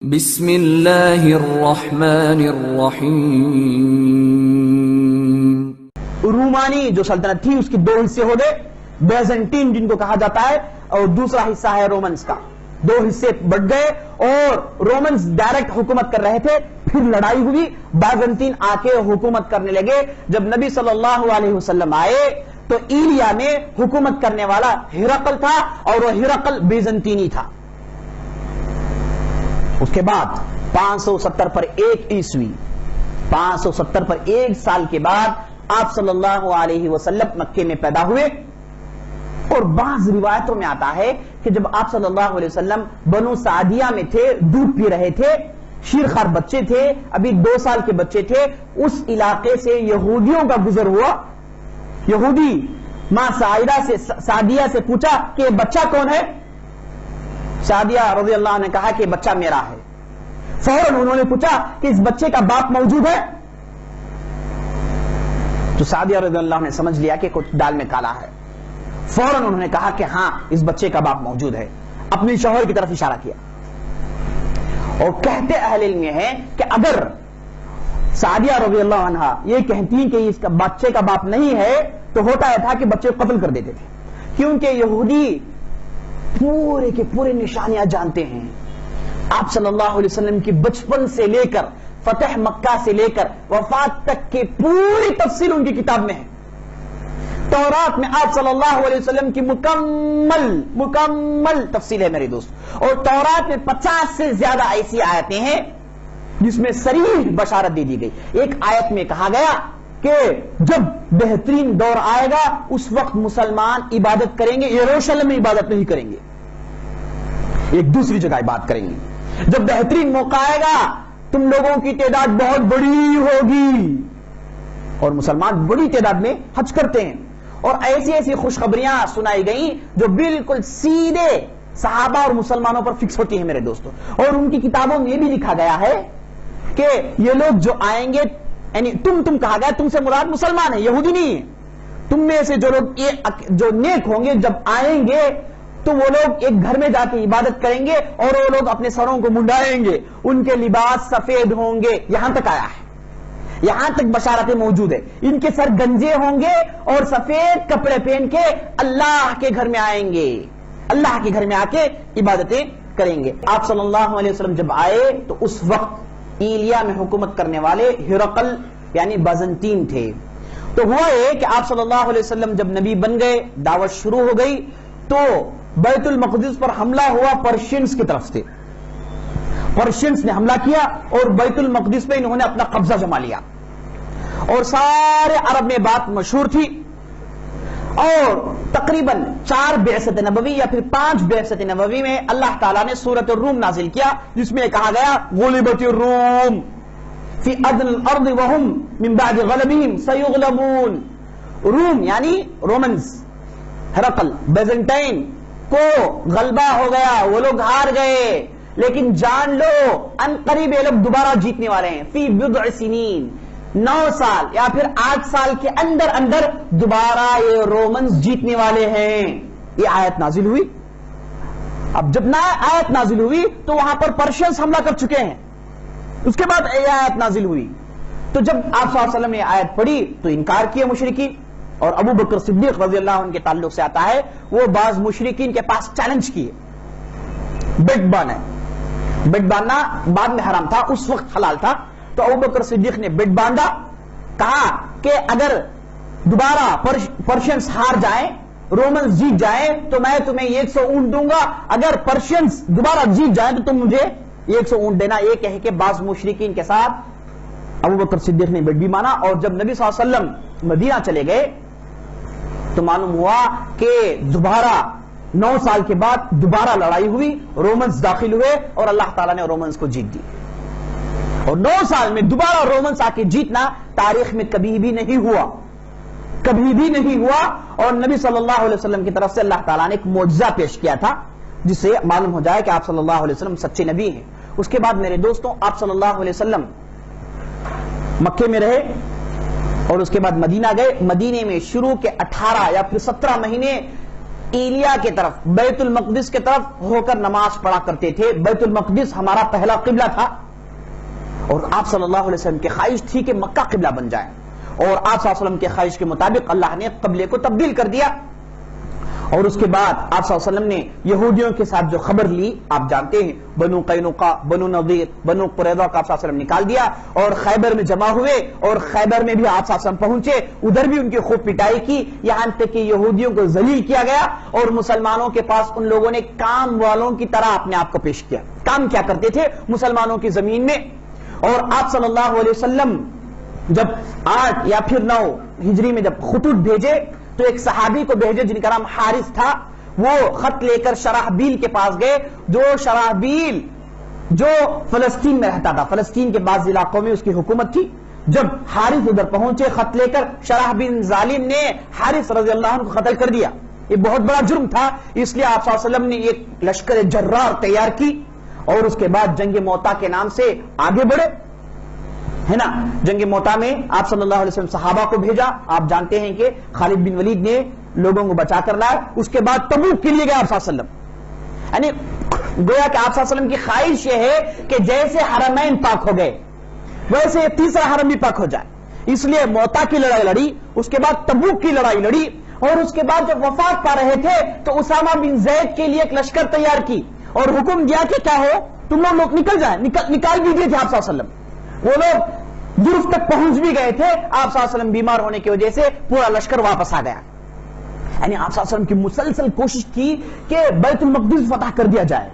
بسم اللہ الرحمن الرحیم۔ رومانی جو سلطنت تھی اس کی دو حصے ہو گئے، بیزنٹین جن کو کہا جاتا ہے اور دوسرا حصہ ہے رومنز کا۔ دو حصے بٹ گئے اور رومنز ڈائریکٹ حکومت کر رہے تھے، پھر لڑائی ہوئی، بیزنٹین آ کے حکومت کرنے لگے۔ جب نبی صلی اللہ علیہ وسلم آئے تو ایلیا میں حکومت کرنے والا ہرقل تھا اور وہ ہرقل بیزنٹینی تھا۔ اس کے بعد 570 پر ایک عیسوی، 570 پر ایک سال کے بعد آپ صلی اللہ علیہ وسلم مکے میں پیدا ہوئے۔ اور بعض روایتوں میں آتا ہے کہ جب آپ صلی اللہ علیہ وسلم بنو سعدیہ میں تھے، دودھ پی رہے تھے، شیرخوار بچے تھے، ابھی 2 سال کے بچے تھے، اس علاقے سے یہودیوں کا گزر ہوا۔ یہودی ماں سعدیہ سے پوچھا کہ یہ بچہ کون ہے؟ سعدیہ رضی اللہ عنہ نے کہا کہ بچہ میرا ہے۔ فوراً انہوں نے پوچھا کہ اس بچے کا باپ موجود ہے؟ تو سعدیہ رضی اللہ عنہ نے سمجھ لیا کہ کچھ دال میں کالا ہے۔ فوراً انہوں نے کہا کہ ہاں اس بچے کا باپ موجود ہے، اپنی شوہر کی طرف اشارہ کیا۔ اور کہتے اہل علم ہیں کہ اگر سعدیہ رضی اللہ عنہ یہ کہتی کہ اس کا بچے کا باپ نہیں ہے تو ہوتا ہے تھا کہ بچے کو قتل کر دیتے تھے، کیونکہ یہودی پورے کے پورے نشانیاں جانتے ہیں۔ آپ صلی اللہ علیہ وسلم کی بچپن سے لے کر فتح مکہ سے لے کر وفات تک کی پوری تفصیل ان کی کتاب میں ہے۔ تورات میں آپ صلی اللہ علیہ وسلم کی مکمل تفصیل ہے میرے دوست، اور تورات میں 50 سے زیادہ ایسی آیتیں ہیں جس میں صریح بشارت دے دی گئی۔ ایک آیت میں کہا گیا کہ جب بہترین دور آئے گا اس وقت مسلمان عبادت کریں گے، یروشلم میں عبادت نہیں کریں گے، ایک دوسری جگہ بات کریں گے۔ جب بہترین موقع آئے گا تم لوگوں کی تعداد بہت بڑی ہوگی، اور مسلمان بڑی تعداد میں حج کرتے ہیں۔ اور ایسی ایسی خوشخبریاں سنائی گئیں جو بالکل سیدھے صحابہ اور مسلمانوں پر فکس ہوتی ہیں میرے دوستوں۔ اور ان کی کتابوں میں یہ بھی لکھا گیا ہے کہ یہ لوگ جو آئیں گے، یعنی تم کہا گیا، تم سے مراد مسلمان ہے، یہودی نہیں ہے۔ تم میں سے جو لوگ جو نیک ہوں گے جب آئیں گے تو وہ لوگ ایک گھر میں جا کے عبادت کریں گے اور وہ لوگ اپنے سروں کو منڈائیں گے، ان کے لباس سفید ہوں گے، یہاں تک آیا ہے، یہاں تک بشارتیں موجود ہے۔ ان کے سر گنجے ہوں گے اور سفید کپڑے پہن کے اللہ کے گھر میں آئیں گے، اللہ کے گھر میں آ کے عبادتیں کریں گے۔ آپ صلی اللہ علیہ وسلم جب آئے تو اس وقت ایلیا میں حکومت کرنے والے ہرقل یعنی بیزنٹین تھے۔ تو ہوا یہ کہ آپ صلی اللہ علیہ وسلم جب نبی بن گئے، دعوت شروع ہو گئی، تو بیت المقدس پر حملہ ہوا پرشینز کی طرف سے۔ پرشینز نے حملہ کیا اور بیت المقدس پہ انہوں نے اپنا قبضہ جما لیا، اور سارے عرب میں بات مشہور تھی۔ اور تقریباً 4 بعثت نبوی یا پھر 5 بعثت نبوی میں اللہ تعالیٰ نے سورۃ الروم نازل کیا، جس میں کہا گیا غلبت الروم فی ادنی الارض وهم من بعد غلبهم سیغلبون۔ روم یعنی رومنز، ہرقل، بیزنٹائن کو غلبہ ہو گیا، وہ لوگ ہار گئے، لیکن جان لو ان قریب یہ لوگ دوبارہ جیتنے والے ہیں۔ فی بضع سنین، 9 سال یا پھر 8 سال کے اندر اندر دوبارہ یہ رومنز جیتنے والے ہیں۔ یہ آیت نازل ہوئی۔ اب جب آیت نازل ہوئی تو وہاں پر پرشینز حملہ کر چکے ہیں، اس کے بعد یہ آیت نازل ہوئی۔ تو جب آپ صلی اللہ علیہ وسلم نے آیت پڑھی تو انکار کیا مشرکین، اور ابو بکر صدیق رضی اللہ عنہ کے تعلق سے آتا ہے وہ بعض مشرکین کے پاس چیلنج کیے، بیٹ باندھنا بعد میں حرام تھا، اس وقت حلال تھا۔ تو ابو بکر صدیق نے بیٹ باندھا، کہا کہ اگر دوبارہ پرشینز ہار جائیں، رومنز جیت جائیں تو میں تمہیں 100 اونٹ دوں گا، اگر پرشینز دوبارہ جیت جائیں تو تم مجھے 100 اونٹ دینا۔ یہ کہہ کے بعض مشرکین کے ساتھ ابو بکر صدیق نے بیٹ بھی مانا۔ اور جب نبی صلی اللہ علیہ وسلم مدینہ چلے گئے تو معلوم ہوا کہ دوبارہ 9 سال کے بعد دوبارہ لڑائی ہوئی، رومنز داخل ہوئے اور اللہ تعالیٰ نے رومنز کو جیت دی۔ اور 9 سال میں دوبارہ رومنز آ کے جیتنا تاریخ میں کبھی بھی نہیں ہوا، کبھی بھی نہیں ہوا۔ اور نبی صلی اللہ علیہ وسلم کی طرف سے اللہ تعالیٰ نے ایک معجزہ پیش کیا تھا جس سے معلوم ہو جائے کہ آپ صلی اللہ علیہ وسلم سچے نبی ہیں۔ اس کے بعد میرے دوستوں آپ صلی اللہ علیہ وسلم مکے میں رہے اور اس کے بعد مدینہ گئے۔ مدینے میں شروع کے 18 یا پھر 17 مہینے ایلیا کی طرف بیت المقدس کی طرف ہو کر نماز پڑھا کرتے تھے. بیت المقدس ہمارا پہلا قبلہ تھا اور آپ صلی اللہ علیہ وسلم کی خواہش تھی کہ مکہ قبلہ بن جائے, اور آپ صلی اللہ علیہ وسلم کی خواہش کے مطابق اللہ نے قبلے کو تبدیل کر دیا. اور اس کے بعد آپ صلی اللہ علیہ وسلم نے یہودیوں کے ساتھ جو خبر لی, آپ جانتے ہیں بنو قینقاع, بنو نضیر, بنو قریظہ کا آپ صلی اللہ علیہ وسلم نکال دیا اور خیبر میں جمع ہوئے, اور خیبر میں بھی آپ صلی اللہ علیہ وسلم پہنچے, ادھر بھی ان کی خوب پٹائی کی, یہاں تک کہ یہودیوں کو ذلیل کیا گیا اور مسلمانوں کے پاس ان لوگوں نے کام والوں کی طرح اپنے آپ کو پیش کیا. کام کیا کرتے تھے مسلمانوں کی زمین میں. اور آپ صلی اللہ علیہ وسلم جب 8 یا پھر 9 ہجری میں جب خطوط بھیجے تو ایک صحابی کو بھیجے جن کا نام حارث تھا. وہ خط لے کر شراحبیل کے پاس گئے, جو شراحبیل جو فلسطین میں رہتا تھا, فلسطین کے بعض علاقوں میں اس کی حکومت تھی. جب حارث ادھر پہنچے خط لے کر, شراحبیل ظالم نے حارث رضی اللہ عنہ کو قتل کر دیا. یہ بہت بڑا جرم تھا, اس لیے آپ صلی اللہ علیہ وسلم نے ایک لشکر جرار تیار کی اور اس کے بعد جنگ موتا کے نام سے آگے بڑھے, ہے نا. جنگ موتا میں آپ صلی اللہ علیہ وسلم صحابہ کو بھیجا. آپ جانتے ہیں کہ خالد بن ولید نے لوگوں کو بچا کر لایا. اس کے بعد تبوک کے لیے گئے آپ صلی اللہ علیہ وسلم, یعنی گویا کہ آپ صلی اللہ علیہ وسلم کی خواہش یہ ہے کہ جیسے حرمین پاک ہو گئے ویسے تیسرا حرم بھی پاک ہو جائے. اس لیے موتا کی لڑائی لڑی, اس کے بعد تبوک کی لڑائی لڑی, اور اس کے بعد جب وفات پا رہے تھے تو اسامہ بن زید کے لیے ایک لشکر تیار کی اور حکم دیا کہ کیا ہو تم لوگ نکل جائیں, نکال دیجیے تھے آپ صلی اللہ علیہ وسلم. وہ لوگ جرف تک پہنچ بھی گئے تھے, آپ صلی اللہ علیہ وسلم بیمار ہونے کی وجہ سے پورا لشکر واپس آ گیا. یعنی آپ صلی اللہ علیہ وسلم کی مسلسل کوشش تھی کہ بیت المقدس فتح کر دیا جائے,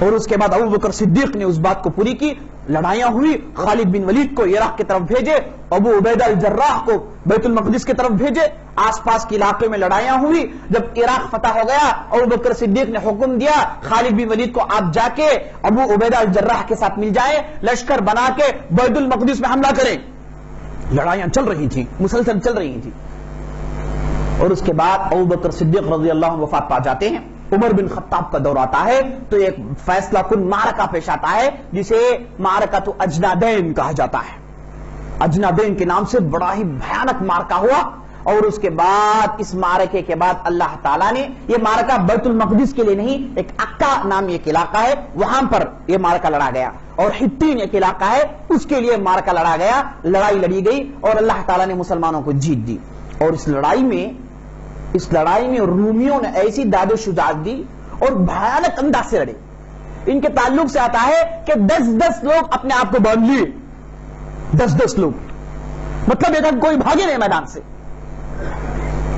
اور اس کے بعد ابو بکر صدیق نے اس بات کو پوری کی. لڑائیاں ہوئی, خالد بن ولید کو عراق کی طرف بھیجے, ابو عبیدہ الجراح کو بیت المقدس کی طرف بھیجے. آس پاس کے علاقے میں لڑائیاں ہوئی. جب عراق فتح ہو گیا ابو بکر صدیق نے حکم دیا خالد بن ولید کو آپ جا کے ابو عبیدہ الجراح کے ساتھ مل جائیں, لشکر بنا کے بیت المقدس میں حملہ کریں. لڑائیاں چل رہی تھیں, مسلسل چل رہی تھیں. اور اس کے بعد ابو بکر صدیق رضی اللہ عنہ وفات پا جاتے ہیں. عمر بن خطاب کا دور آتا ہے تو ایک فیصلہ کن معرکہ پیش آتا ہے جسے معرکۃ اجنادین کہا جاتا ہے. اجنادین کے نام سے بڑا ہی بھیانک معرکہ ہوا, اور اس کے بعد اس معرکے کے بعد اللہ تعالیٰ نے, یہ معرکہ بیت المقدس کے لیے نہیں, ایک عکا نام ایک علاقہ ہے وہاں پر یہ معرکہ لڑا گیا, اور حطین ایک علاقہ ہے اس کے لیے معرکہ لڑا گیا. لڑائی لڑی گئی اور اللہ تعالیٰ نے مسلمانوں کو جیت دی. اور اس لڑائی میں رومیوں نے ایسی داد و شجاعت دی اور بھیانک انداز سے لڑے. ان کے تعلق سے آتا ہے کہ 10 لوگ اپنے آپ کو باندھ لیے, 10 لوگ, مطلب ایک کوئی بھاگے نہیں میدان سے,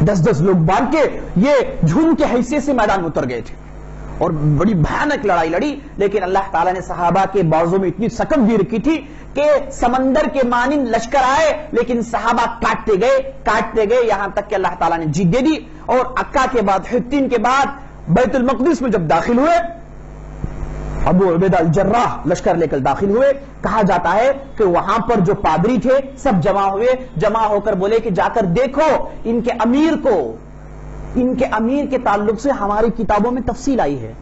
10 لوگ باندھ کے یہ جھوم کے حیثیت سے میدان میں اتر گئے تھے اور بڑی بھیانک لڑائی لڑی. لیکن اللہ تعالیٰ نے صحابہ کے بازوں میں اتنی سکت دی رکھی تھی کہ سمندر کے مانند لشکر آئے لیکن صحابہ کاٹتے گئے یہاں تک کہ اللہ تعالیٰ نے جیت دے دی. اور عکا کے بعد حطین کے بعد بیت المقدس میں جب داخل ہوئے, ابو عبیدہ الجراح لشکر لے کر داخل ہوئے. کہا جاتا ہے کہ وہاں پر جو پادری تھے سب جمع ہو کر بولے کہ جا کر دیکھو ان کے امیر کے تعلق سے ہماری کتابوں میں تفصیل آئی ہے.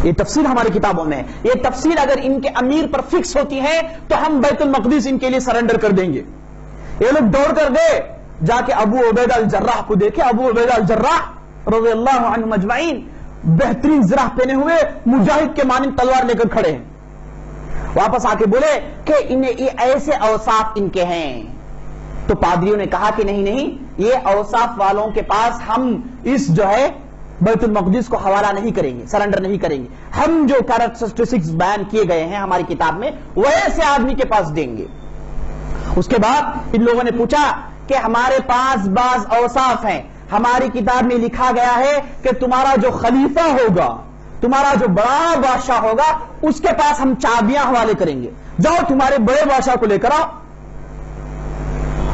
یہ تفصیل ہماری کتابوں میں ہے, یہ تفصیل اگر ان کے امیر پر فکس ہوتی ہے تو ہم بیت المقدس ان کے لیے سرنڈر کر دیں گے. یہ لوگ دوڑ کر گئے, جا کے ابو عبیدہ الجراح کو دیکھے. ابو عبیدہ الجراح رضی اللہ عنہ مجمعین بہترین زرہ پہنے ہوئے مجاہد کے مانند تلوار لے کر کھڑے ہیں. واپس آ کے بولے کہ انہیں یہ ایسے اوصاف ان کے ہیں. تو پادریوں نے کہا کہ نہیں, یہ اوصاف والوں کے پاس ہم اس جو ہے بیت المقدس کو حوالہ نہیں کریں گے, سرنڈر نہیں کریں گے. ہم جو کیریکٹرسٹکس بیان کیے گئے ہیں ہماری کتاب میں ویسے آدمی کے پاس دیں گے. اس کے بعد ان لوگوں نے پوچھا کہ ہمارے پاس بعض اوصاف ہیں, ہماری کتاب میں لکھا گیا ہے کہ تمہارا جو خلیفہ ہوگا, تمہارا جو بڑا بادشاہ ہوگا اس کے پاس ہم چابیاں حوالے کریں گے, جاؤ تمہارے بڑے بادشاہ کو لے کر آؤ.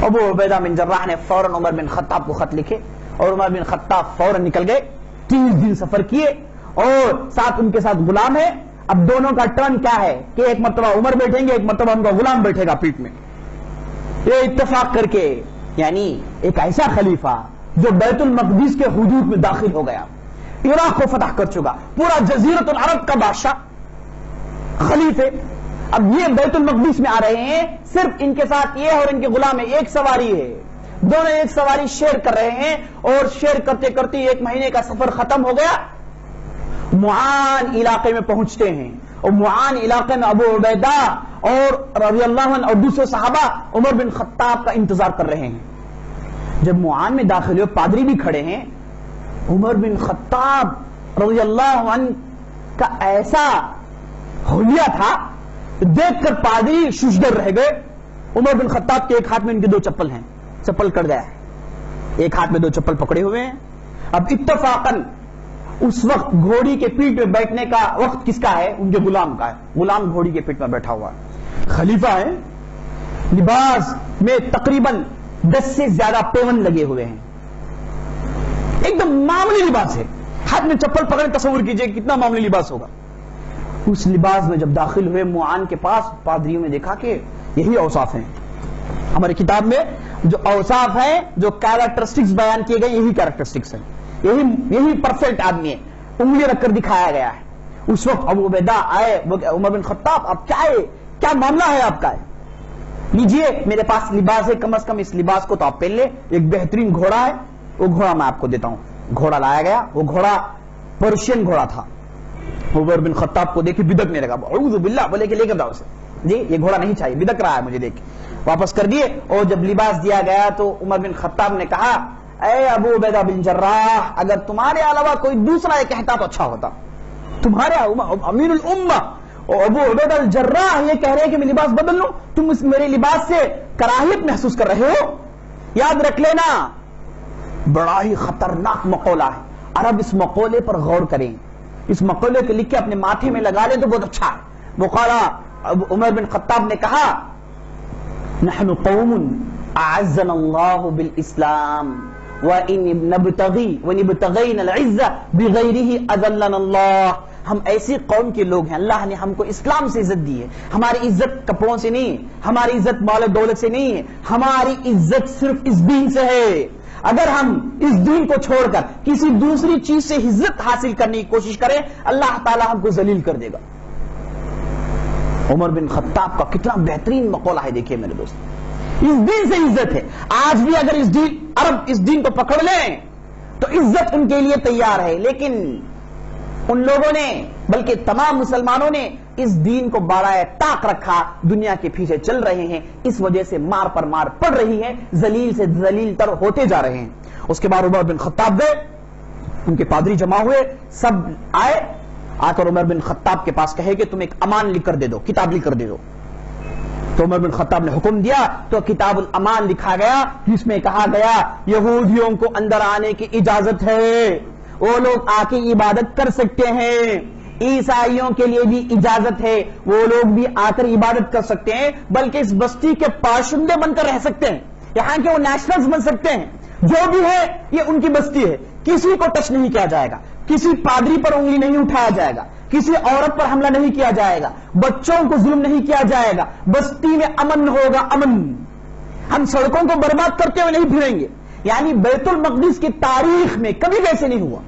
ابو عبیدہ بن جراح نے فوراً عمر بن خطاب کو خط لکھے اور عمر بن خطاب فوراً نکل گئے. 30 دن سفر کیے اور ساتھ ان کے ساتھ غلام ہے. اب دونوں کا ٹرن کیا ہے کہ ایک مرتبہ عمر بیٹھیں گے, ایک مرتبہ ان کا غلام بیٹھے گا پیٹ میں. یہ اتفاق کر کے, یعنی ایک ایسا خلیفہ جو بیت المقدس کے حدود میں داخل ہو گیا, عراق کو فتح کر چکا, پورا جزیرۃ العرب کا بادشاہ خلیفے, اب یہ بیت المقدس میں آ رہے ہیں. صرف ان کے ساتھ یہ اور ان کے غلام ہے, ایک سواری ہے. دونوں ایک سواری شیئر کر رہے ہیں اور شیئر کرتے کرتے 1 مہینے کا سفر ختم ہو گیا. معان علاقے میں پہنچتے ہیں اور معان علاقے میں ابو عبیدہ اور رضی اللہ عنہ اور دوسرے صحابہ عمر بن خطاب کا انتظار کر رہے ہیں. جب معان میں داخل ہوئے پادری بھی کھڑے ہیں. عمر بن خطاب رضی اللہ عنہ کا ایسا حلیہ تھا دیکھ کر پادری ششدر رہ گئے. عمر بن خطاب کے ایک ہاتھ میں ان کے 2 چپل ہیں, چپل کٹ گیا ہے, ایک ہاتھ میں 2 چپل پکڑے ہوئے ہیں. اب اتفاقاً اس وقت گھوڑی کے پیٹھ میں بیٹھنے کا وقت کس کا ہے؟ ان کے غلام کا ہے. غلام گھوڑی کے پیٹھ میں بیٹھا ہوا ہے. خلیفہ ہے, لباس میں تقریباً 10 سے زیادہ پیون لگے ہوئے ہیں, ایک دم معمولی لباس ہے. ہاتھ میں چپل پکڑے, تصور کیجئے کتنا معمولی لباس ہوگا. اس لباس میں جب داخل ہوئے معان کے پاس, پادریوں نے دیکھا کہ یہی اوصاف ہیں. ہماری کتاب میں جو اوصاف ہیں, جو کیریکٹرسٹکس بیان کیے گئے, یہی کیریکٹرسٹکس ہیں, یہی پرفیکٹ آدمی ہے. انگلی رکھ کر دکھایا گیا ہے. اس وقت ابو عبیدہ آئے, عمر بن خطاب اب کیا معاملہ ہے آپ کا؟ لیجئے میرے پاس لباس ہے, کم از کم اس لباس کو تو آپ پہن لیں. ایک بہترین گھوڑا ہے, وہ گھوڑا میں آپ کو دیتا ہوں. گھوڑا لایا گیا. وہ گھوڑا پرشین گھوڑا تھا. عمر بن خطاب کو دیکھ بدکنے لگا. اعوذ باللہ, بولے کہ لے کر جاؤ اسے. جی یہ گھوڑا نہیں چاہیے, بدک رہا ہے مجھے دیکھ. واپس کر دیے. اور جب لباس دیا گیا تو عمر بن خطاب نے کہا, اے ابو عبیدہ بن جراح, اگر تمہارے علاوہ کوئی دوسرا یہ کہتا تو اچھا ہوتا. تمہارے امیر الامہ اور ابو عبیدہ الجراح یہ کہہ رہے ہیں کہ میں لباس بدل لوں, تم اس میرے لباس سے کراہیت محسوس کر رہے ہو. یاد رکھ لینا, بڑا ہی خطرناک مقولہ ہے. عرب اس مقولے پر غور کریں, اس مقولے کو لکھ کے اپنے ماتھے میں لگا لیں تو بہت اچھا ہے. مقالہ عمر بن خطاب نے کہا, نحن قوم اعزنا اللہ بالاسلام وَنِبْتَغِينَ الْعِزَّةَ بِغَيْرِهِ أَذَلَّنَا اللَّهُ. ہم ایسی قوم کے لوگ ہیں, اللہ نے ہم کو اسلام سے عزت دی ہے. ہماری عزت کپڑوں سے نہیں, ہماری عزت مال و دولت سے نہیں ہے, ہماری عزت صرف اس دین سے ہے. اگر ہم اس دین کو چھوڑ کر کسی دوسری چیز سے عزت حاصل کرنے کی کوشش کریں, اللہ تعالی ہم کو ذلیل کر دے گا. عمر بن خطاب کا کتنا بہترین مقولہ ہے, دیکھیے میرے دوست. اس دین سے عزت ہے. آج بھی اگر عرب اس دین کو پکڑ لیں تو عزت ان کے لیے تیار ہے. لیکن ان لوگوں نے, بلکہ تمام مسلمانوں نے اس دین کو بارائے طاق رکھا, دنیا کے پیچھے چل رہے ہیں. اس وجہ سے مار پر مار پڑ رہی ہے, ذلیل سے ذلیل تر ہوتے جا رہے ہیں. اس کے بعد عمر بن خطاب گئے, ان کے پادری جمع ہوئے, سب آئے. آ کر عمر بن خطاب کے پاس کہے کہ تم ایک امان لکھ کر دے دو, کتاب لکھ کر دے دو. تو عمر بن خطاب نے حکم دیا تو کتاب الامان لکھا گیا, جس میں کہا گیا یہودیوں کو اندر آنے کی اجازت ہے, وہ لوگ آ کے عبادت کر سکتے ہیں. عیسائیوں کے لیے بھی اجازت ہے, وہ لوگ بھی آ کر عبادت کر سکتے ہیں, بلکہ اس بستی کے باشندے بن کر رہ سکتے ہیں. یہاں کے وہ نیشنلز بن سکتے ہیں. جو بھی ہے یہ ان کی بستی ہے, کسی کو ٹچ نہیں کیا جائے گا, کسی پادری پر انگلی نہیں اٹھایا جائے گا, کسی عورت پر حملہ نہیں کیا جائے گا, بچوں کو ظلم نہیں کیا جائے گا, بستی میں امن ہوگا, امن. ہم سڑکوں کو برباد کرتے ہوئے نہیں پھریں گے. یعنی بیت المقدس کی تاریخ میں کبھی ویسے نہیں ہوا.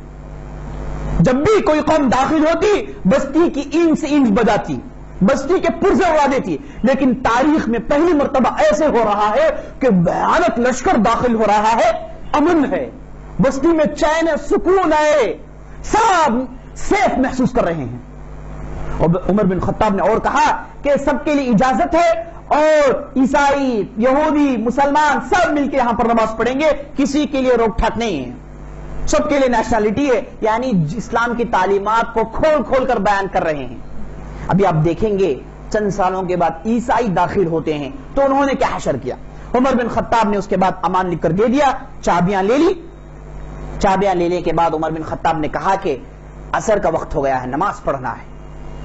جب بھی کوئی قوم داخل ہوتی, بستی کی اینٹ سے اینٹ بجاتی, بستی کے پرزے اڑا دیتی. لیکن تاریخ میں پہلی مرتبہ ایسے ہو رہا ہے کہ بھیانک لشکر داخل ہو رہا ہے, امن ہے, بستی میں چین سکون ہے, سب سیف محسوس کر رہے ہیں. اور عمر بن خطاب نے اور کہا کہ سب کے لیے اجازت ہے, اور عیسائی, یہودی, مسلمان سب مل کے یہاں پر نماز پڑھیں گے, کسی کے لیے روک ٹھاک نہیں ہے, سب کے لیے نیشنلٹی ہے. یعنی اسلام کی تعلیمات کو کھول کھول کر بیان کر رہے ہیں. ابھی آپ دیکھیں گے چند سالوں کے بعد عیسائی داخل ہوتے ہیں تو انہوں نے کیا حشر کیا. عمر بن خطاب نے اس کے بعد امان لکھ کر دے دیا, چابیاں لے لی. چابیاں لینے کے بعد عمر بن خطاب نے کہا کہ عصر کا وقت ہو گیا ہے, نماز پڑھنا ہے,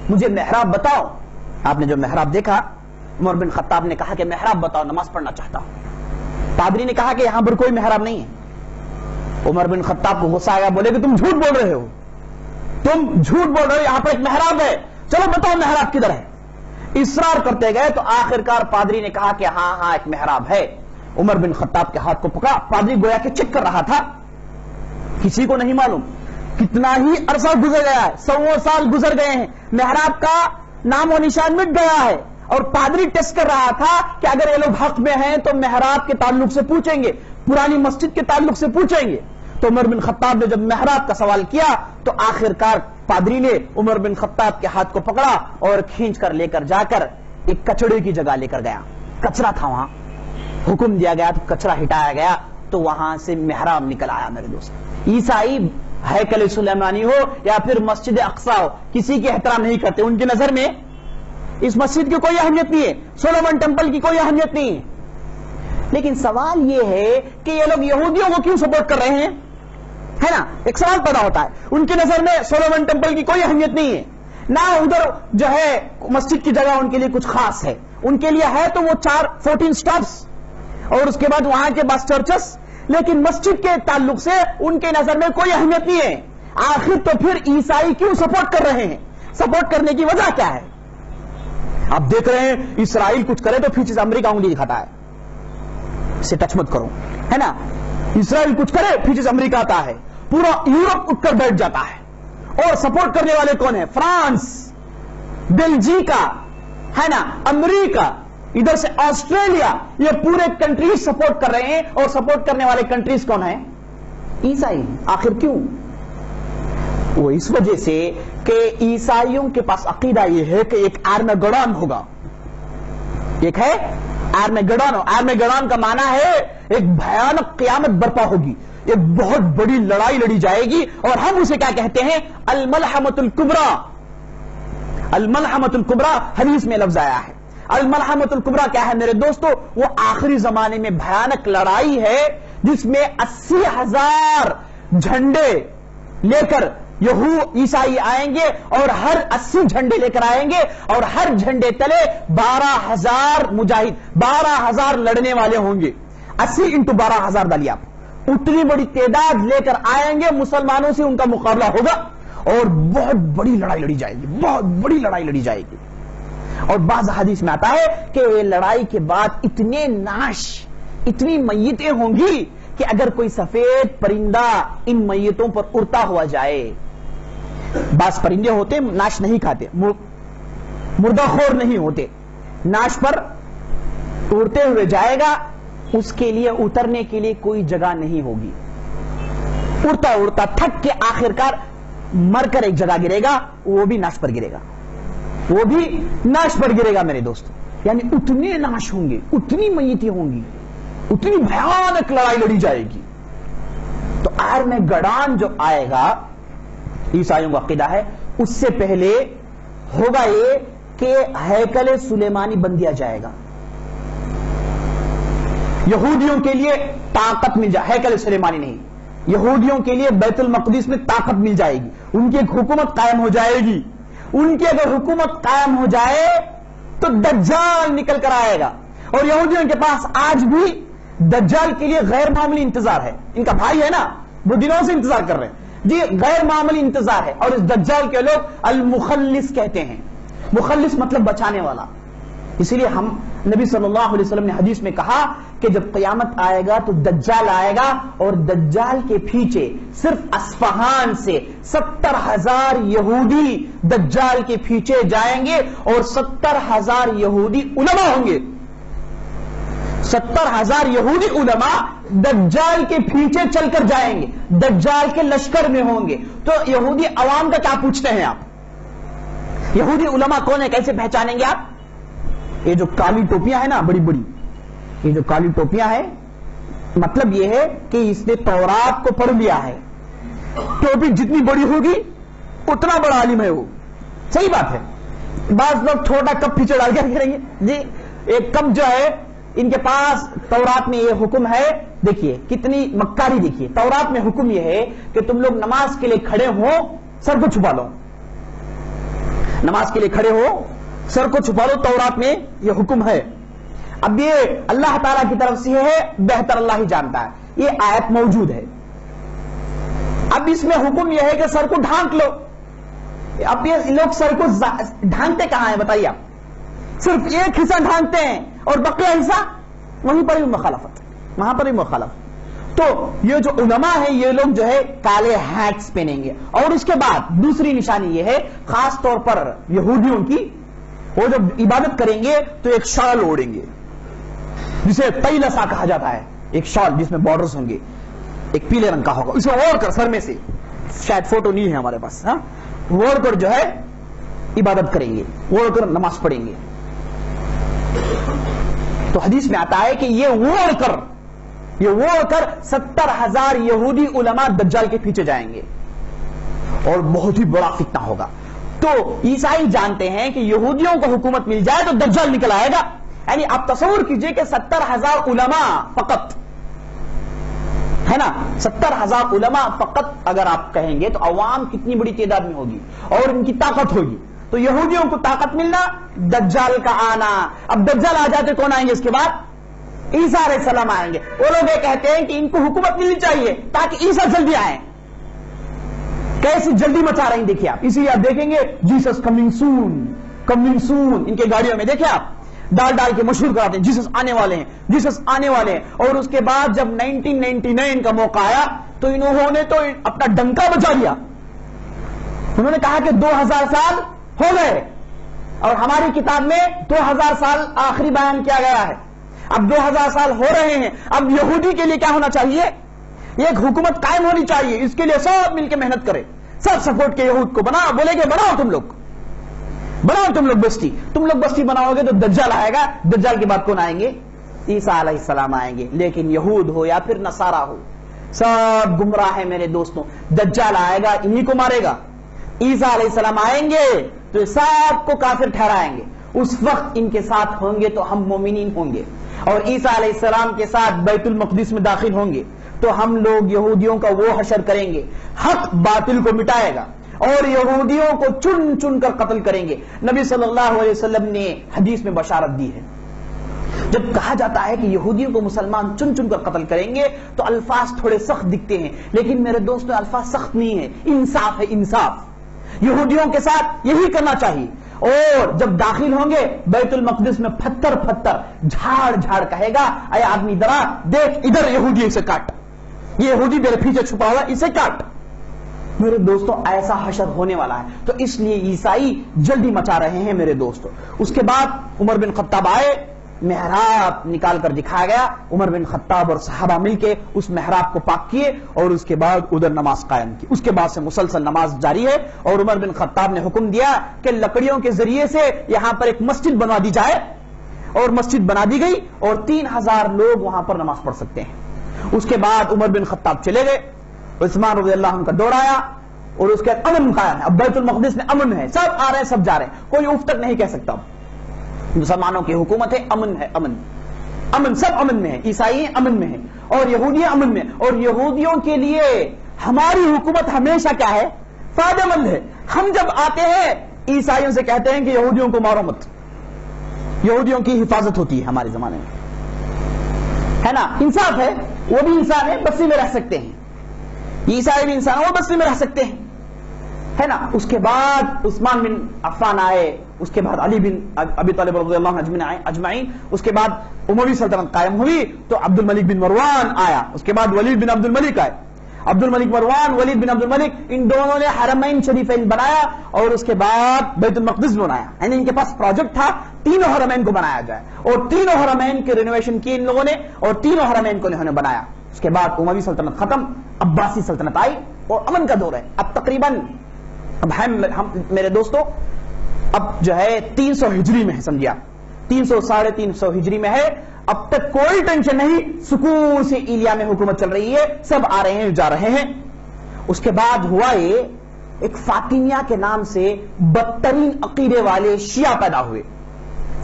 مجھے محراب بتاؤ. آپ نے جو محراب دیکھا, عمر بن خطاب نے کہا کہ محراب بتاؤ, نماز پڑھنا چاہتا ہوں. پادری نے کہا کہ یہاں پر کوئی محراب نہیں ہے. عمر بن خطاب کو غصہ آیا, بولے کہ تم جھوٹ بول رہے ہو, تم جھوٹ بول رہے ہو, یہاں پر ایک محراب ہے, چلو بتاؤ محراب کدھر ہے. اصرار کرتے گئے تو آخرکار پادری نے کہا کہ ہاں ہاں ایک محراب ہے. عمر بن خطاب کے ہاتھ کو پکڑا, پادری گویا کہ چیک کر رہا تھا, کسی کو نہیں معلوم. کتنا ہی عرصہ گزر گیا ہے, 100 سال گزر گئے ہیں, محراب کا نام و نشان مٹ گیا ہے. اور پادری ٹیسٹ کر رہا تھا کہ اگر یہ لوگ حق میں ہیں تو محراب کے تعلق سے پوچھیں گے, پرانی مسجد کے تعلق سے پوچھیں گے تو عمر بن خطاب نے جب محراب کا سوال کیا تو آخرکار پادری نے عمر بن خطاب کے ہاتھ کو پکڑا اور کھینچ کر لے کر جا کر ایک کچڑے کی جگہ لے کر گیا. کچرا تھا وہاں, حکم دیا گیا تو کچرا ہٹایا گیا تو وہاں سے محراب نکل آیا. میرے دوست, عیسائی ہیکل سلیمانی ہو یا پھر مسجد اقصی ہو, کسی کی احترام نہیں کرتے. ان کی نظر میں اس مسجد کی کوئی اہمیت نہیں ہے, سولومن ٹیمپل کی کوئی اہمیت نہیں ہے. لیکن سوال یہ ہے کہ یہ لوگ یہودیوں کو کیوں سپورٹ کر رہے ہیں, ہے نا, ایک سوال پیدا ہوتا ہے. ان کی نظر میں سولومن ٹیمپل کی کوئی اہمیت نہیں ہے, نہ ادھر جو ہے مسجد کی جگہ ان کے لیے کچھ خاص ہے. ان کے لیے ہے تو وہ 14 سٹاپس اور اس کے بعد وہاں کے بس چرچز, لیکن مسجد کے تعلق سے ان کے نظر میں کوئی اہمیت نہیں ہے. آخر تو پھر عیسائی کیوں سپورٹ کر رہے ہیں, سپورٹ کرنے کی وجہ کیا ہے؟ آپ دیکھ رہے ہیں اسرائیل کچھ کرے تو پیچھے سے امریکہ انگلی دکھاتا ہے, اسے ٹچ مت کرو, ہے نا. اسرائیل کچھ کرے پیچھے سے امریکہ آتا ہے, پورا یورپ اٹھ کر بیٹھ جاتا ہے. اور سپورٹ کرنے والے کون ہیں؟ فرانس, بیلجیکا, ہے نا, امریکہ, ادھر سے آسٹریلیا, یہ پورے کنٹریز سپورٹ کر رہے ہیں. اور سپورٹ کرنے والے کنٹریز کون ہیں؟ عیسائی. آخر کیوں؟ وہ اس وجہ سے کہ عیسائیوں کے پاس عقیدہ یہ ہے کہ ایک آرمیگڈون ہوگا. ایک ہے آرمیگڈون. آرمیگڈون کا معنی ہے ایک بھیانک قیامت برپا ہوگی, ایک بہت بڑی لڑائی لڑی جائے گی, اور ہم اسے کیا کہتے ہیں؟ الملحمۃ الکبریٰ. الملحمۃ الکبریٰ حدیث میں لفظ آیا ہے. الملحمۃ الکبریٰ کیا ہے میرے دوستو؟ وہ آخری زمانے میں بھیانک لڑائی ہے جس میں 80,000 جھنڈے لے کر عیسائی آئیں گے, اور ہر 80 جھنڈے لے کر آئیں گے, اور ہر جھنڈے تلے 12,000 مجاہد, 12,000 لڑنے والے ہوں گے. 80 انٹو 12,000 ڈالیے آپ, اتنی بڑی تعداد لے کر آئیں گے, مسلمانوں سے ان کا مقابلہ ہوگا, اور بہت بڑی لڑائی لڑی جائے گی, بہت بڑی لڑائی لڑی جائے گی. اور بعض حدیث میں آتا ہے کہ یہ لڑائی کے بعد اتنے ناش, اتنی میتیں ہوں گی کہ اگر کوئی سفید پرندہ ان میتوں پر اڑتا ہوا جائے, بعض پرندے ہوتے ناش نہیں کھاتے, مردہ خور نہیں ہوتے, ناش پر اڑتے ہوئے جائے گا, اس کے لیے اترنے کے لیے کوئی جگہ نہیں ہوگی. اڑتا اڑتا تھک کے آخرکار مر کر ایک جگہ گرے گا, وہ بھی ناش پر گرے گا, وہ بھی ناش پر گرے گا میرے دوست. یعنی اتنے ناش ہوں گے, اتنی میتیں ہوں گی, اتنی بھیانک لڑائی لڑی جائے گی. تو آرمیگڈون جو آئے گا, عیسائیوں کا عقیدہ ہے, اس سے پہلے ہوگا یہ کہ ہیکل سلیمانی بن دیا جائے گا. یہودیوں کے لیے طاقت مل جائے, ہیکل سلیمانی نہیں, یہودیوں کے لیے بیت المقدس میں طاقت مل جائے گی, ان کی ایک حکومت قائم ہو جائے گی. ان کی اگر حکومت قائم ہو جائے تو دجال نکل کر آئے گا. اور یہودیوں کے پاس آج بھی دجال کے لیے غیر معمولی انتظار ہے. ان کا بھائی ہے نا, وہ دنوں سے انتظار کر رہے ہیں جی, غیر معمولی انتظار ہے. اور اس دجال کے لوگ المخلص کہتے ہیں. مخلص مطلب بچانے والا. اسی لیے ہم نبی صلی اللہ علیہ وسلم نے حدیث میں کہا کہ جب قیامت آئے گا تو دجال آئے گا, اور دجال کے پیچھے صرف اصفہان سے 70,000 یہودی دجال کے پیچھے جائیں گے, اور 70,000 یہودی علماء ہوں گے. 70,000 یہودی علماء دجال کے پیچھے چل کر جائیں گے, دجال کے لشکر میں ہوں گے. تو یہودی عوام کا کیا پوچھتے ہیں آپ؟ یہودی علماء کون ہے, کیسے پہچانیں گے آپ؟ یہ جو کالی ٹوپیاں ہیں نا, بڑی بڑی, یہ جو کالی ٹوپیاں ہیں, مطلب یہ ہے کہ اس نے تورات کو پڑھ لیا ہے. ٹوپی جتنی بڑی ہوگی اتنا بڑا عالم ہے وہ. صحیح بات ہے. بعض لوگ چھوٹا کپ پیچھے ڈال کر کریں گے جی, ایک کپ جو ہے ان کے پاس تورات میں یہ حکم ہے. دیکھیے کتنی مکاری, دیکھیے تورات میں حکم یہ ہے کہ تم لوگ نماز کے لیے کھڑے ہو, سر کو چھپا لو. نماز کے لیے کھڑے ہو, سر کو چھپا لو, تورات میں یہ حکم ہے. اب یہ اللہ تعالیٰ کی طرف سے ہے, بہتر اللہ ہی جانتا ہے, یہ آیت موجود ہے. اب اس میں حکم یہ ہے کہ سر کو ڈھانک لو. اب یہ لوگ سر کو ڈھانکتے کہاں ہیں بتائیے آپ؟ صرف ایک حصہ ڈھانکتے ہیں اور بقیہ حصہ وہیں پر بھی مخالفت, وہاں پر بھی مخالفت. تو یہ جو علماء ہیں یہ لوگ جو ہے کالے ہیٹس پہنیں گے. اور اس کے بعد دوسری نشانی یہ ہے, خاص طور پر یہودیوں کی, وہ جب عبادت کریں گے تو ایک شال اوڑیں گے جسے طیلسا کہا جاتا ہے. ایک شال جس میں بارڈرز ہوں گے، ایک پیلے رنگ کا ہوگا، اسے اوڑھ کر سر میں سے، شاید فوٹو نہیں ہے ہمارے پاس، ہاں، اوڑھ کر جو ہے عبادت کریں گے، اوڑھ کر نماز پڑھیں گے. تو حدیث میں آتا ہے کہ یہ اوڑھ کر 70,000 یہودی علماء دجال کے پیچھے جائیں گے اور بہت ہی بڑا فتنہ ہوگا. تو عیسائی جانتے ہیں کہ یہودیوں کو حکومت مل جائے تو دجال نکل آئے گا. یعنی آپ تصور کیجئے کہ 70,000 علماء فقط ہے نا، 70,000 علماء فقط اگر آپ کہیں گے تو عوام کتنی بڑی تعداد میں ہوگی اور ان کی طاقت ہوگی. تو یہودیوں کو طاقت ملنا، دجال کا آنا. اب دجال آ جاتے کون آئیں گے اس کے بعد؟ عیسیٰ علیہ السلام آئیں گے. وہ لوگ یہ کہتے ہیں کہ ان کو حکومت ملنی چاہیے تاکہ عیسیٰ جلدی آئیں. کیسی جلدی مچا رہے ہیں دیکھیں آپ. اسی لیے آپ دیکھیں گے جیسس کمنگ سون، کمنگ سون، ان کے گاڑیوں میں دیکھیں آپ ڈال کے مشہور کراتے ہیں جیسس آنے والے ہیں، جیسس آنے والے ہیں. اور اس کے بعد جب 1999 کا موقع آیا تو انہوں نے تو اپنا ڈنکا بجا لیا. انہوں نے کہا کہ 2000 سال ہو گئے اور ہماری کتاب میں 2000 سال آخری بیان کیا گیا ہے. اب 2000 سال ہو رہے ہیں. اب یہودی کے لیے کیا ہونا چاہیے؟ ایک حکومت قائم ہونی چاہیے. اس کے لیے سب مل کے محنت کرے، سب سپورٹ کے یہود کو بناؤ. بولے کہ بناؤ تم لوگ بستی. تم لوگ بستی بناؤ گے تو دجال آئے گا. دجال کے بعد کون آئیں گے؟ عیسیٰ علیہ السلام آئیں گے. لیکن یہود ہو یا پھر نصارہ ہو، سب گمراہ ہے میرے دوستوں. دجال آئے گا انہی کو مارے گا. عیسیٰ علیہ السلام آئیں گے تو سب کو کافر ٹھہرائیں گے. اس وقت ان کے ساتھ ہوں گے تو ہم مومنین ہوں گے، اور عیسیٰ علیہ السلام کے ساتھ بیت المقدس میں داخل ہوں گے تو ہم لوگ یہودیوں کا وہ حشر کریں گے. حق باطل کو مٹائے گا اور یہودیوں کو چن چن کر قتل کریں گے. نبی صلی اللہ علیہ وسلم نے حدیث میں بشارت دی ہے. جب کہا جاتا ہے کہ یہودیوں کو مسلمان چن چن کر قتل کریں گے تو الفاظ تھوڑے سخت دکھتے ہیں، لیکن میرے دوستوں الفاظ سخت نہیں ہے، انصاف ہے، انصاف. یہودیوں کے ساتھ یہی کرنا چاہیے. اور جب داخل ہوں گے بیت المقدس میں پتھر جھاڑ جھاڑ کہے گا، اے آدمی درا دیکھ ادھر یہودی اسے کاٹ، یہ یہودی میرے پیچھے چھپا ہوا اسے کاٹ. میرے دوستوں ایسا حشر ہونے والا ہے. تو اس لیے عیسائی جلدی مچا رہے ہیں میرے دوستوں. اس کے بعد عمر بن خطاب آئے، محراب نکال کر دکھایا گیا. عمر بن خطاب اور صحابہ مل کے اس محراب کو پاک کیے اور اس کے بعد ادھر نماز قائم کی. اس کے بعد سے مسلسل نماز جاری ہے. اور عمر بن خطاب نے حکم دیا کہ لکڑیوں کے ذریعے سے یہاں پر ایک مسجد بنوا دی جائے، اور مسجد بنا دی گئی اور 3000 لوگ وہاں پر نماز پڑھ سکتے ہیں. اس کے بعد عمر بن خطاب چلے گئے، عثمان رضی اللہ عنہ کا دور آیا اور اس کے امن قائم ہے. اب بیت المقدس میں امن ہے، سب آ رہے ہیں سب جا رہے ہیں، کوئی اف تک نہیں کہہ سکتا. مسلمانوں کی حکومت ہے، امن ہے، امن سب امن میں ہے. عیسائی امن میں ہے اور یہودی امن میں. اور یہودیوں کے لیے ہماری حکومت ہمیشہ کیا ہے؟ فائدہ مند ہے. ہم جب آتے ہیں عیسائیوں سے کہتے ہیں کہ یہودیوں کو مارو مت، یہودیوں کی حفاظت ہوتی ہے ہمارے زمانے میں، ہے نا. انصاف ہے، وہ بھی انسان ہے، بستی میں رہ سکتے ہیں. عیسائی بھی انسان ہے، وہ بستی میں رہ سکتے ہیں، ہے نا. اس کے بعد عثمان بن عفان آئے، اس کے بعد علی بن ابی طالب رضی اللہ عنہ اجمعین. اس کے بعد اموی سلطنت قائم ہوئی تو عبد الملک بن مروان آیا. اس کے بعد ولید بن عبد الملک آئے. عبد الملک مروان، ولید بن عبد الملک، ان دونوں نے حرمین شریفین بنایا اور اس کے بعد بیت المقدس بنایا. یعنی ان کے پاس پروجیکٹ تھا تینوں حرمین کو بنایا جائے، اور تینوں حرمین کے رینوویشن کی ان لوگوں نے اور تینوں حرمین کو انہوں نے بنایا. اس کے بعد اموی سلطنت ختم، عباسی سلطنت آئی اور امن کا دور ہے. اب تقریباً اب ہم میرے دوستوں اب جو ہے 300 ہجری میں ہے، سمجھیا 300 ساڑھے 300 ہجری میں ہے. اب تک کوئی ٹینشن نہیں، سکون سے ایلیا میں حکومت چل رہی ہے، سب آ رہے ہیں جا رہے ہیں. اس کے بعد ہوا یہ ایک فاطمیہ کے نام سے بدترین عقیدے والے شیعہ پیدا ہوئے.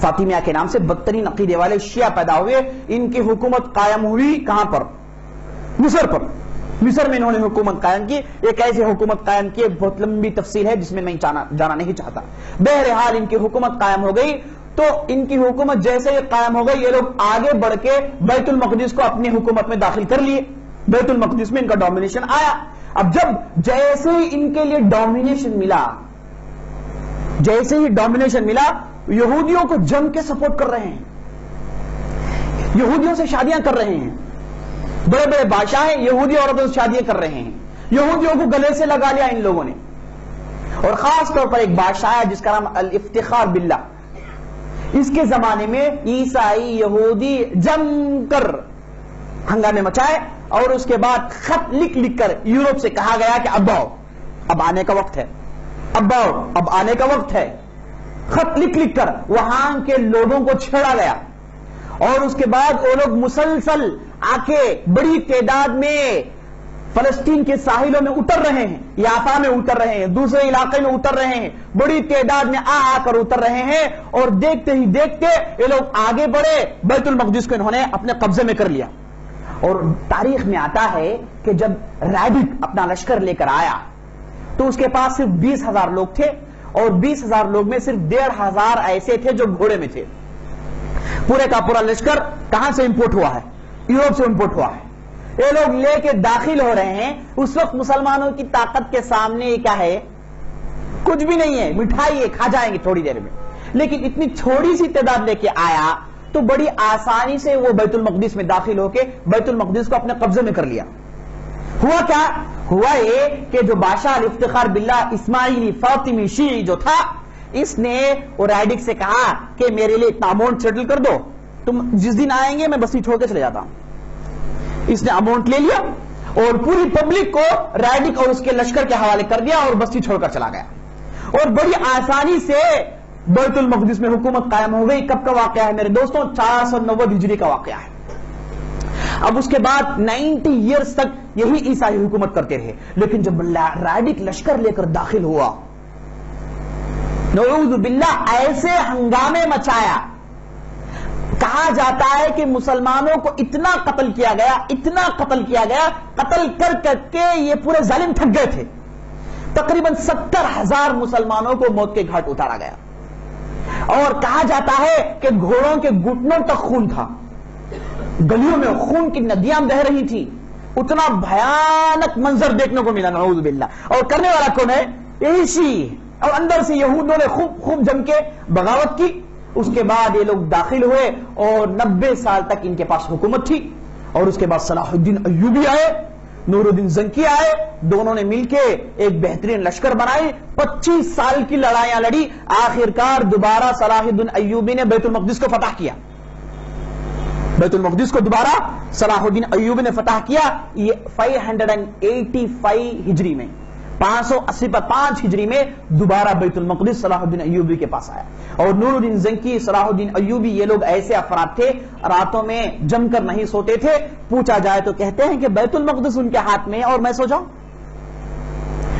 فاطمیہ کے نام سے بدترین عقیدے والے شیعہ پیدا ہوئے. ان کی حکومت قائم ہوئی کہاں پر؟ مصر پر. مصر میں انہوں نے حکومت قائم کی. ایک ایسی حکومت قائم کی، بہت لمبی تفصیل ہے جس میں میں جانا نہیں چاہتا. بہرحال ان کی حکومت قائم ہو گئی. تو ان کی حکومت جیسے ہی قائم ہو گئی، یہ لوگ آگے بڑھ کے بیت المقدس کو اپنی حکومت میں داخل کر لیے. بیت المقدس میں ان کا ڈومینیشن آیا. اب جیسے ہی ان کے لیے ڈومینیشن ملا، یہودیوں کو جم کے سپورٹ کر رہے ہیں، یہودیوں سے شادیاں کر رہے ہیں. بڑے بڑے بادشاہ ہیں، یہودی عورتوں سے شادیاں کر رہے ہیں. یہودیوں کو گلے سے لگا لیا ان لوگوں نے. اور خاص طور پر ایک بادشاہ ہے جس کا نام الافتخار باللہ. اس کے زمانے میں عیسائی یہودی جم کر ہنگامے مچائے اور اس کے بعد خط لکھ لکھ کر یورپ سے کہا گیا کہ اب آؤ، اب آنے کا وقت ہے، اب آؤ، اب آنے کا وقت ہے۔ خط لکھ لکھ کر وہاں کے لوگوں کو چھیڑا گیا اور اس کے بعد وہ لوگ مسلسل آ کے بڑی تعداد میں فلسطین کے ساحلوں میں اتر رہے ہیں، یافا میں اتر رہے ہیں، دوسرے علاقے میں اتر رہے ہیں، بڑی تعداد میں آ کر اتر رہے ہیں اور دیکھتے ہی دیکھتے یہ لوگ آگے بڑھے، بیت المقدس کو انہوں نے اپنے قبضے میں کر لیا۔ اور تاریخ میں آتا ہے کہ جب ریڈک اپنا لشکر لے کر آیا تو اس کے پاس صرف 20,000 لوگ تھے اور 20,000 لوگ میں صرف 1,500 ایسے تھے جو گھوڑے میں تھے۔ پورے کا پورا لشکر کہاں سے امپورٹ ہوا ہے؟ یورپ سے امپورٹ ہوا ہے۔ یہ لوگ لے کے داخل ہو رہے ہیں، اس وقت مسلمانوں کی طاقت کے سامنے یہ کیا ہے؟ کچھ بھی نہیں ہے، مٹھائی ہے، کھا جائیں گے تھوڑی دیر میں۔ لیکن اتنی تھوڑی سی تعداد لے کے آیا تو بڑی آسانی سے وہ بیت المقدس میں داخل ہو کے بیت المقدس کو اپنے قبضے میں کر لیا۔ ہوا کیا؟ ہوا یہ کہ جو بادشاہ الافتخار باللہ اسماعیلی فاطمی شیعی جو تھا، اس نے وہ ریڈک سے کہا کہ میرے لیے اتنا اماؤنٹ سیٹل کر دو، تم جس دن آئیں گے میں بستی چھوڑ کے چلے جاتا ہوں۔ اس نے اماؤنٹ لے لیا اور پوری پبلک کو ریڈک اور اس کے لشکر کے حوالے کر دیا اور بستی چھوڑ کر چلا گیا اور بڑی آسانی سے بیت المقدس میں حکومت قائم ہو گئی۔ کب کا واقعہ ہے میرے دوستوں؟ 490 ہجری کا واقعہ ہے۔ اب اس کے بعد 90 ایئرز تک یہی عیسائی حکومت کرتے رہے، لیکن جب ریڈک لشکر لے کر داخل ہوا، نعوذ باللہ ایسے ہنگامے مچایا، کہا جاتا ہے کہ مسلمانوں کو اتنا قتل کیا گیا، اتنا قتل کیا گیا، قتل کر کر کے یہ پورے ظالم تھک گئے تھے۔ تقریباً 70,000 مسلمانوں کو موت کے گھاٹ اتارا گیا اور کہا جاتا ہے کہ گھوڑوں کے گھٹنوں تک خون تھا، گلیوں میں خون کی ندیاں بہ رہی تھی۔ اتنا بھیانک منظر دیکھنے کو ملا، نعوذ باللہ۔ اور کرنے والا کون ہے؟ یہی شیعی، اور اندر سے یہودوں نے خوب جم کے بغاوت کی۔ اس کے بعد یہ لوگ داخل ہوئے اور 90 سال تک ان کے پاس حکومت تھی۔ اور اس کے بعد صلاح الدین ایوبی آئے، نور الدین زنکی آئے، دونوں نے مل کے ایک بہترین لشکر بنائی، 25 سال کی لڑائیاں لڑی، آخرکار دوبارہ صلاح الدین ایوبی نے بیت المقدس کو فتح کیا۔ بیت المقدس کو دوبارہ صلاح الدین ایوبی نے فتح کیا، یہ 585 ہجری میں، 585 ہجری میں دوبارہ بیت المقدس صلاح الدین ایوبی کے پاس آیا۔ اور نور الدین زنکی، صلاح الدین ایوبی، یہ لوگ ایسے افراد تھے، راتوں میں جم کر نہیں سوتے تھے۔ پوچھا جائے تو کہتے ہیں کہ بیت المقدس ان کے ہاتھ میں اور میں سو جاؤں،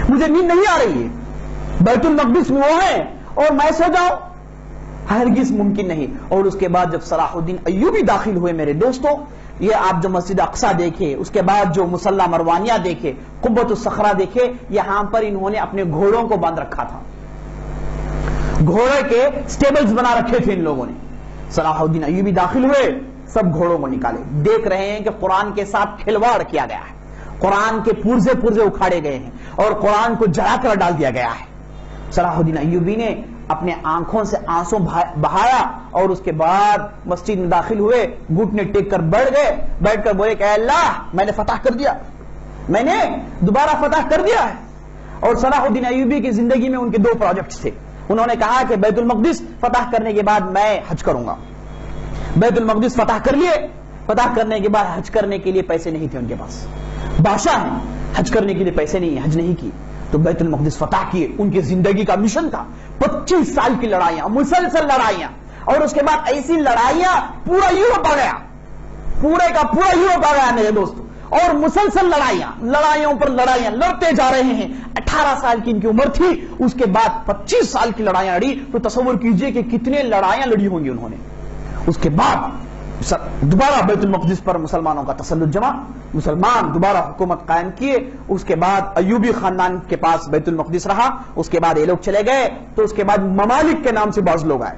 مجھے نیند نہیں آ رہی ہے، بیت المقدس میں وہ ہے اور میں سو جاؤں، ہرگز ممکن نہیں۔ اور اس کے بعد جب صلاح الدین ایوبی داخل ہوئے میرے دوستوں، یہ آپ جو مسجد اقصی دیکھے، اس کے بعد جو مصلی مروانیہ دیکھے، قبۃ الصخرہ دیکھے، یہاں پر انہوں نے اپنے گھوڑوں کو باندھ رکھا تھا، گھوڑے کے سٹیبلز بنا رکھے تھے ان لوگوں نے۔ صلاح الدین ایوبی داخل ہوئے، سب گھوڑوں کو نکالے، دیکھ رہے ہیں کہ قرآن کے ساتھ کھلواڑ کیا گیا ہے، قرآن کے پرزے اکھاڑے گئے ہیں اور قرآن کو جلا کر ڈال دیا گیا ہے۔ صلاح الدین ایوبی نے اپنے آنکھوں سے آنسو بہایا اور اس کے بعد مسجد میں داخل ہوئے، گھٹنے ٹیک کر بیٹھ کر بولے کہ اے اللہ، میں نے فتح کر دیا، میں نے دوبارہ فتح کر دیا ہے۔ اور صلاح الدین ایوبی کی زندگی میں ان کے 2 پروجیکٹس تھے۔ انہوں نے کہا کہ بیت المقدس فتح کرنے کے بعد میں حج کروں گا۔ بیت المقدس فتح کر لیے، فتح کرنے کے بعد حج کرنے کے لیے پیسے نہیں تھے ان کے پاس، بادشاہ ہیں، حج کرنے کے لیے پیسے نہیں ہیں، حج نہیں کی، تو بیت المقدس فتح کیے۔ ان کی زندگی کا مشن تھا، 25 سال کی لڑائیاں، مسلسل لڑائیاں، اور اس کے بعد ایسی لڑائیاں پورا یورپ آ گیا، پورے کا پورا یورپ آ گیا میرے دوستوں، اور مسلسل لڑائیوں پر لڑائیاں لڑتے جا رہے ہیں۔ 18 سال کی ان کی عمر تھی، اس کے بعد 25 سال کی لڑائیاں لڑی، تو تصور کیجئے کہ کتنے لڑائیاں لڑی ہوں گی انہوں نے۔ اس کے بعد دوبارہ بیت المقدس پر مسلمانوں کا تسلط جمع، مسلمان دوبارہ حکومت قائم کیے۔ اس کے بعد ایوبی خاندان کے پاس بیت المقدس رہا، اس کے بعد یہ لوگ چلے گئے، تو اس کے بعد ممالک کے نام سے بعض لوگ آئے،